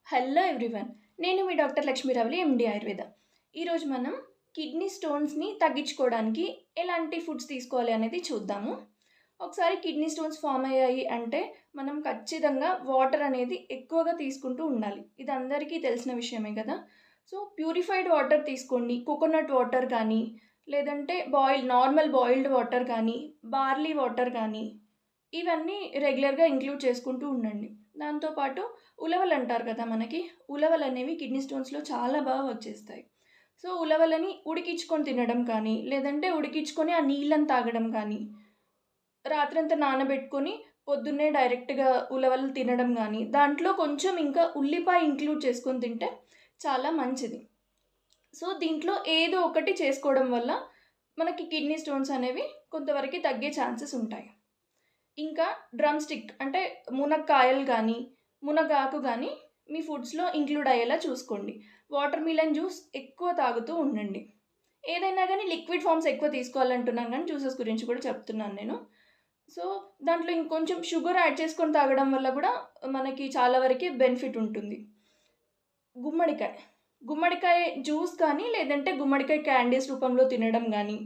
Hello everyone. నేను మీ doctor Lakshmi Ravali, ఎండి ఆయుర్వేద. ఈరోజు మనం కిడ్నీ స్టోన్స్‌ని తగ్గించుకోవడానికి ఎలాంటి ఫుడ్స్ తీసుకోవాలి అనేది చూద్దాము. ఒకసారి కిడ్నీ స్టోన్స్ ఫార్మ్ అయ్యాయి అంటే మనం ఖచ్చితంగా వాటర్ అనేది ఎక్కువగా తీసుకుంటూ ఉండాలి. ఇది అందరికీ తెలిసిన విషయమే కదా! సో, ప్యూరిఫైడ్ వాటర్ తీసుకోండి. కోకోనట్ వాటర్ కానీ, లేదంటే నార్మల్ బాయిల్డ్ వాటర్ కానీ, బార్లీ వాటర్ కానీ, ఇవన్నీ రెగ్యులర్‌గా ఇంక్లూడ్ చేసుకుంటూ ఉండండి. దాంతో పాటు ఉలవలంటారు కదా మనకి. ఉలవలనేవి కిడ్నీ స్టోన్స్‌లో చాలా బాగా వచ్చేస్తాయి. సో, ఉలవలని ఉడికించుకొని తినడం కానీ, లేదంటే ఉడికించుకొని ఆ నీళ్ళని తాగడం కానీ, రాత్రంతా నానబెట్టుకొని పొద్దున్నే డైరెక్ట్‌గా ఉలవలు తినడం గానీ, దాంట్లో కొంచెం ఇంకా ఉల్లిపాయ ఇంక్లూడ్ చేసుకొని తింటే చాలా మంచిది. సో, దీంట్లో ఏదో ఒకటి చేసుకోవడం వల్ల మనకి కిడ్నీ స్టోన్స్ అనేవి కొంతవరకి తగ్గే ఛాన్సెస్ ఉంటాయి. ఇంకా డ్రమ్ స్టిక్ అంటే మునక్కాయలు గానీ, మునగాకు గానీ మీ ఫుడ్స్‌లో ఇంక్లూడ్ అయ్యేలా చూసుకోండి. వాటర్ మిలన్ జ్యూస్ ఎక్కువ తాగుతూ ఉండండి. ఏదైనా గానీ లిక్విడ్ ఫార్మ్స్ ఎక్కువ తీసుకోవాలంటున్నాను గానీ జ్యూసెస్ గురించి కూడా చెప్తున్నాను నేను. సో, దాంట్లో ఇంకొంచెం షుగర్ యాడ్ చేసుకొని తాగడం వల్ల గూడా మనకి చాలా వరకి బెనిఫిట్ ఉంటుంది. గుమ్మడికాయ. గుమ్మడికాయ జ్యూస్ కానీ, లేదంటే గుమ్మడికాయ క్యాండీస్ రూపంలో తినడం గానీ,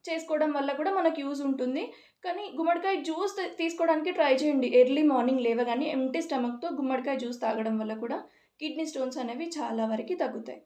చేసుకోవడం వల్ల కూడా మనకు యూజ్ ఉంటుంది. కానీ గుమ్మడికాయ జ్యూస్ తీసుకోవడానికి ట్రై చేయండి. ఎర్లీ మార్నింగ్ లేవగానే ఎంప్టీ స్టమక్‌తో గుమ్మడికాయ జ్యూస్ తాగడం వల్ల కూడా కిడ్నీ స్టోన్స్ అనేవి చాలా వరకి తగ్గుతాయి.